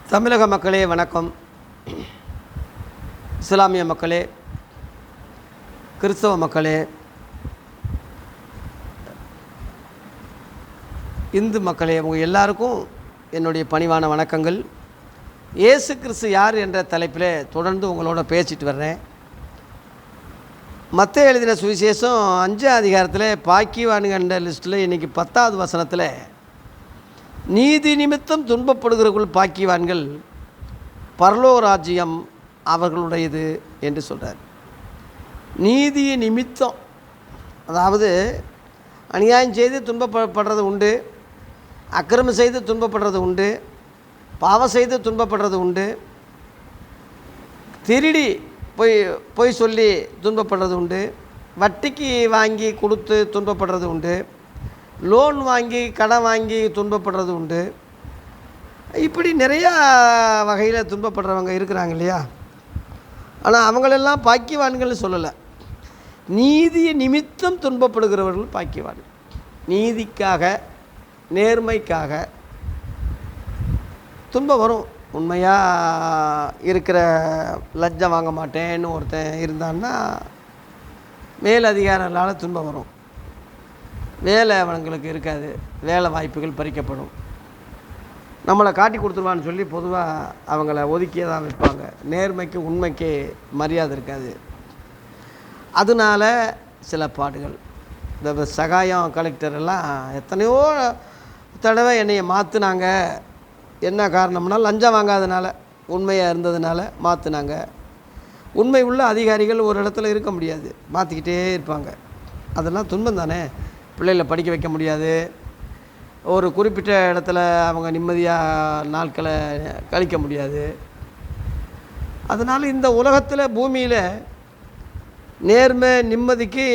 தமிழக மக்களே வணக்கம். இஸ்லாமிய மக்களே, கிறிஸ்தவ மக்களே, இந்து மக்களே, உங்கள் எல்லாருக்கும் என்னுடைய பணிவான வணக்கங்கள். இயேசு கிறிஸ்து யார் என்ற தலைப்பில் தொடர்ந்து உங்களோட பேசிட்டு வர்றேன். மத்தேயு எழுதின சுவிசேஷம் 5ஆம் அதிகாரத்தில் பாக்கியவான்கிற லிஸ்ட்டில் இன்றைக்கி 10வது வசனத்தில் நீதி நிமித்தம் துன்பப்படுகிறவர்கள் பாக்கியவான்கள், பரலோக ராஜ்யம் அவர்களுடையது என்று சொல்கிறார். நீதி நிமித்தம், அதாவது அநியாயம் செய்து துன்பப்படுறது உண்டு, அக்கிரமம் செய்து துன்பப்படுறது உண்டு, பாவம் செய்து துன்பப்படுறது உண்டு, திருடி பொய் சொல்லி துன்பப்படுறது உண்டு, வட்டிக்கு வாங்கி கொடுத்து துன்பப்படுறது உண்டு, லோன் வாங்கி கடன் வாங்கி துன்பப்படுறது உண்டு. இப்படி நிறையா வகையில் துன்பப்படுறவங்க இருக்கிறாங்க இல்லையா? ஆனால் அவங்களெல்லாம் பாக்கியவான்கள்னு சொல்லலை. நீதியை நிமித்தம் துன்பப்படுகிறவர்கள் பாக்கியவான்கள். நீதிக்காக, நேர்மைக்காக துன்பம் வரும். உண்மையாக இருக்கிற லஞ்சம் வாங்க மாட்டேன்னு ஒருத்தன் இருந்தான்னா மேலதிகாரிகளால் துன்பம் வரும். வேலை அவங்களுக்கு இருக்காது, வேலை வாய்ப்புகள் பறிக்கப்படும். நம்மளை காட்டி கொடுத்துருவான்னு சொல்லி பொதுவாக அவங்கள ஒதுக்கியே தான் வைப்பாங்க. நேர்மைக்கு உண்மைக்கு மரியாதை இருக்காது. அதனால் சில பாடுகள். இந்த சகாயம் கலெக்டர் எல்லாம் எத்தனையோ தடவை என்னையை மாற்றினாங்க. என்ன காரணம்னா லஞ்சம் வாங்காதனால, உண்மையாக இருந்ததுனால மாற்றினாங்க. உண்மை உள்ள அதிகாரிகள் ஒரு இடத்துல இருக்க முடியாது, மாற்றிக்கிட்டே இருப்பாங்க. அதெல்லாம் துன்பம் தானே. பிள்ளைகளை படிக்க வைக்க முடியாது, ஒரு குறிப்பிட்ட இடத்துல அவங்க நிம்மதியாக நாட்களை கழிக்க முடியாது. அதனால் இந்த உலகத்தில், பூமியில் நேர்மை நிம்மதிக்கு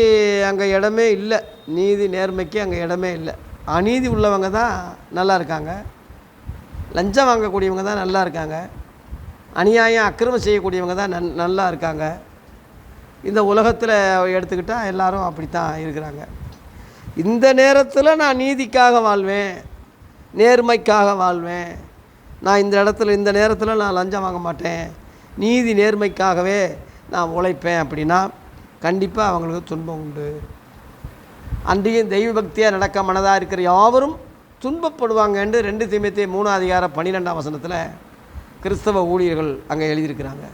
அங்கே இடமே இல்லை. நீதி நேர்மைக்கு அங்கே இடமே இல்லை. அநீதி உள்ளவங்க தான் நல்லா இருக்காங்க, லஞ்சம் வாங்கக்கூடியவங்க தான் நல்லா இருக்காங்க, அநியாயம் அக்கிரமம் செய்யக்கூடியவங்க தான் நல்லா இருக்காங்க. இந்த உலகத்தில் எடுத்துக்கிட்டால் எல்லாரும் அப்படித்தான் இருக்கிறாங்க. இந்த நேரத்தில் நான் நீதிக்காக வாழ்வேன், நேர்மைக்காக வாழ்வேன், நான் இந்த இடத்துல இந்த நேரத்தில் நான் லஞ்சம் வாங்க மாட்டேன், நீதி நேர்மைக்காகவே நான் உழைப்பேன் அப்படின்னா கண்டிப்பாக அவங்களுக்கு துன்பம் உண்டு. அன்றையும் தெய்வ பக்தியாக நடக்க மனதாக இருக்கிற யாவரும் துன்பப்படுவாங்கன்னு 2 தீமோத்தேயு 3ஆம் அதிகாரம் 12ஆம் வசனத்தில் கிறிஸ்தவ ஊழியர்கள் அங்கே எழுதியிருக்கிறாங்க.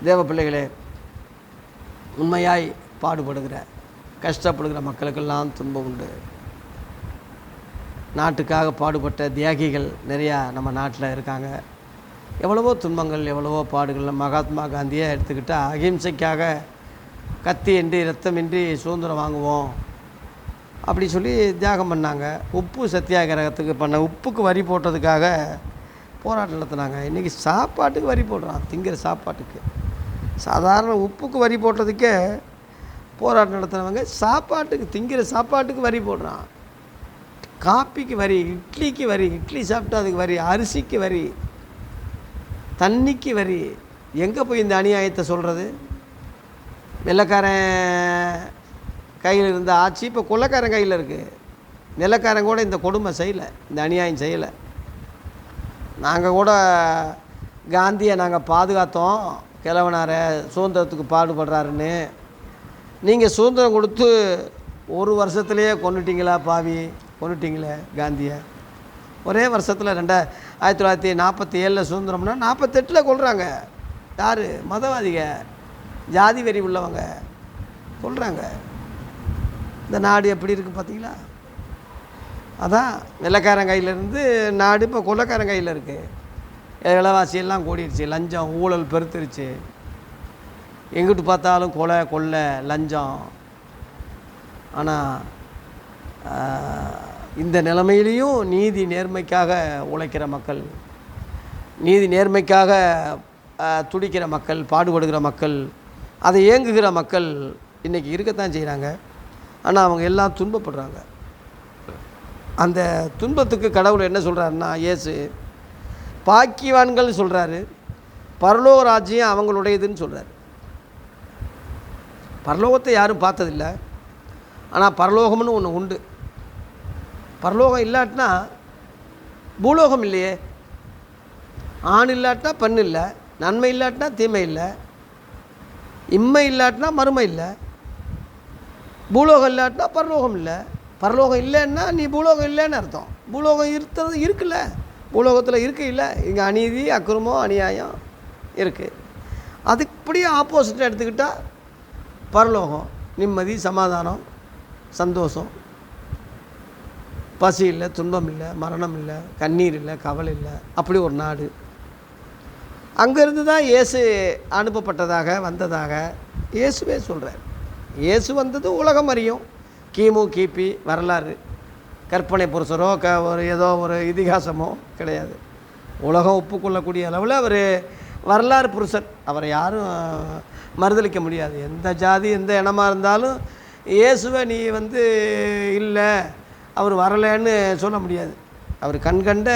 தேவ பிள்ளைகளே, உண்மையாய் பாடுபடுகிற கஷ்டப்படுகிற மக்களுக்கெல்லாம் துன்பம் உண்டு. நாட்டுக்காக பாடுபட்ட தியாகிகள் நிறையா நம்ம நாட்டில் இருக்காங்க. எவ்வளவோ துன்பங்கள், எவ்வளவோ பாடுகள். மகாத்மா காந்தியை எடுத்துக்கிட்டால் அகிம்சைக்காக கத்தியின்றி ரத்தமின்றி சுதந்திரம் வாங்குவோம் அப்படி சொல்லி தியாகம் பண்ணாங்க. உப்பு சத்தியாகிரகத்துக்கு பண்ண உப்புக்கு வரி போட்டதுக்காக போராட்டம் நடத்தினாங்க. இன்றைக்கி சாப்பாட்டுக்கு வரி போடுறான், திங்கிற சாப்பாட்டுக்கு. சாதாரண உப்புக்கு வரி போட்டதுக்கே போராட்டம் நடத்துனவங்க சாப்பாட்டுக்கு, திங்கிற சாப்பாட்டுக்கு வரி போடுறான். காப்பிக்கு வரி, இட்லிக்கு வரி, இட்லி சாப்பிட்டா அதுக்கு வரி, அரிசிக்கு வரி, தண்ணிக்கு வரி. எங்கே போய் இந்த அநியாயத்தை சொல்கிறது? வெள்ளைக்காரன் கையில் இருந்த ஆட்சி இப்போ கொள்ளைக்காரன் கையில் இருக்குது. நிலக்காரன் கூட இந்த கொடுமை செய்யலை, இந்த அநியாயம் செய்யலை. நாங்கள் கூட காந்தியை நாங்கள் பாதுகாத்தோம், கிழவனாரை சுதந்திரத்துக்கு பாடுபடுறாருன்னு. நீங்கள் சுதந்திரம் கொடுத்து 1 வருஷத்துலேயே கொண்டுட்டிங்களா பாவி, கொண்டுட்டிங்களே காந்தியை. ஒரே வருஷத்தில் 1947 சுதந்திரம்னா 48 கொள்கிறாங்க. யார்? மதவாதிக, ஜாதி வெறி உள்ளவங்க கொள்கிறாங்க. இந்த நாடு எப்படி இருக்குது பார்த்தீங்களா? அதான் வெள்ளைக்காரன் கையிலேருந்து நாடு இப்போ கொள்ளைக்காரன் கையில் இருக்குது. விலைவாசியெல்லாம் கூடிருச்சு, லஞ்சம் ஊழல் பெருத்துருச்சு. எங்கிட்டு பார்த்தாலும் கொலை, கொள்ளை, லஞ்சம். ஆனால் இந்த நிலைமையிலையும் நீதி நேர்மைக்காக உழைக்கிற மக்கள், நீதி நேர்மைக்காக துடிக்கிற மக்கள், பாடுபடுகிற மக்கள், அதை ஏங்குகிற மக்கள் இன்றைக்கி இருக்கத்தான் செய்கிறாங்க. ஆனால் அவங்க எல்லாம் துன்பப்படுறாங்க. அந்த துன்பத்துக்கு கடவுள் என்ன சொல்கிறாருன்னா, இயேசு பாக்கியவான்கள் சொல்கிறாரு, பரலோக ராஜ்யம் அவங்களுடையதுன்னு சொல்கிறார். பரலோகத்தை யாரும் பார்த்ததில்லை, ஆனால் பரலோகம்னு ஒன்று உண்டு. பரலோகம் இல்லாட்டினா பூலோகம் இல்லையே. ஆண் இல்லாட்டினா பெண் இல்லை, நன்மை இல்லாட்டினா தீமை இல்லை, இம்மை இல்லாட்டினா மறுமை இல்லை, பூலோகம் இல்லாட்டினா பரலோகம் இல்லை. பரலோகம் இல்லைன்னா நீ பூலோகம் இல்லைன்னு அர்த்தம். பூலோகம் இருக்கிறது இருக்குல்ல, பூலோகத்தில் இல்லை. இங்கே அநீதி, அக்கிரமம், அநியாயம் இருக்குது. அதுப்படியே ஆப்போசிட்டாக எடுத்துக்கிட்டால் பரலோகம் நிம்மதி, சமாதானம், சந்தோஷம், பசி இல்லை, துன்பம் இல்லை, மரணம் இல்லை, கண்ணீர் இல்லை, கவலை இல்லை. அப்படி ஒரு நாடு. அங்கேருந்து தான் இயேசு அனுப்பப்பட்டதாக வந்ததாக இயேசுவே சொல்கிறார். இயேசு வந்தது உலகம் அறியும். கிமு கிபி வரலாறு, கற்பனை புருஷரோ ஒரு ஏதோ ஒரு இதிகாசமோ கிடையாது. உலகம் ஒப்புக்கொள்ளக்கூடிய அளவில் அவர் வரலாறு புருஷர். அவரை யாரும் மறுதளிக்க முடியாது. எந்த ஜாதி எந்த இனமாக இருந்தாலும் இயேசுவை நீ இல்லை அவர் வரலைன்னு சொல்ல முடியாது. அவர் கண்கண்ட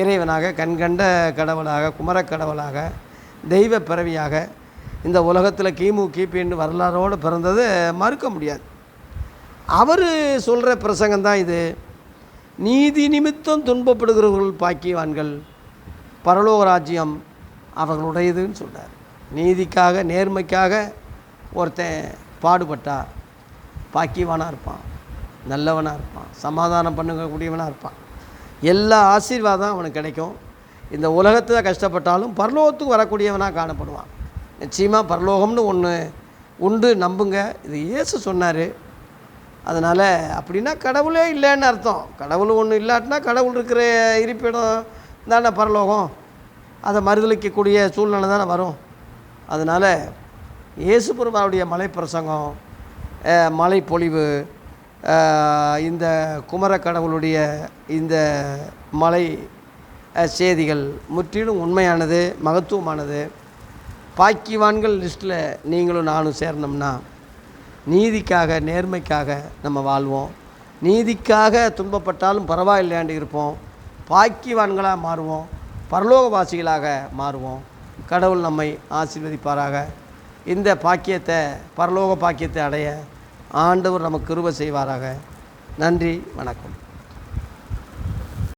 இறைவனாக, கண்கண்ட கடவுளாக, குமரக்கடவுளாக, தெய்வ பிறவியாக இந்த உலகத்தில் கிமு கிபின்னு வரலாறோடு பிறந்தது மறுக்க முடியாது. அவர் சொல்கிற பிரசங்கம்தான் இது. நீதி நிமித்தம் துன்பப்படுகிறவர்கள் பாக்கியவான்கள், பரலோக ராஜ்யம் அவர்களுடையதுன்னு சொல்கிறார். நீதிக்காக, நேர்மைக்காக ஒருத்தன் பாடுபட்டா பாக்கியவானாக இருப்பான், நல்லவனாக இருப்பான், சமாதானம் பண்ணக்கூடியவனாக இருப்பான். எல்லா ஆசீர்வாதம் அவனுக்கு கிடைக்கும். இந்த உலகத்தில் கஷ்டப்பட்டாலும் பரலோகத்துக்கு வரக்கூடியவனாக காணப்படுவான். நிச்சயமாக பரலோகம்னு ஒன்று உண்டு, நம்புங்க. இது இயேசு சொன்னார். அதனால் அப்படின்னா கடவுளே இல்லைன்னு அர்த்தம். கடவுள் ஒன்று இல்லாட்டினா கடவுள் இருக்கிற இருப்பிடம் தானே பரலோகம். அதை மறுதளிக்கக்கூடிய சூழ்நிலை தானே வரும். அதனால் இயேசு பெருமானுடைய மலை பிரசங்கம், மலை பொழிவு, இந்த குமர கடவுளுடைய இந்த மலை செய்திகள் முற்றிலும் உண்மையானது, மகத்துவமானது. பாக்கியவான்கள் லிஸ்ட்டில் நீங்களும் நானும் சேரணும்னா நீதிக்காக, நேர்மைக்காக நம்ம வாழ்வோம். நீதிக்காக துன்பப்பட்டாலும் பரவாயில்லையாண்டு இருப்போம். பாக்கியவான்களாக மாறுவோம், பரலோகவாசிகளாக மாறுவோம். கடவுள் நம்மை ஆசீர்வதிப்பாராக. இந்த பாக்கியத்தை, பரலோக பாக்கியத்தை அடைய ஆண்டவர் நமக்கு கிருபை செய்வாராக. நன்றி, வணக்கம்.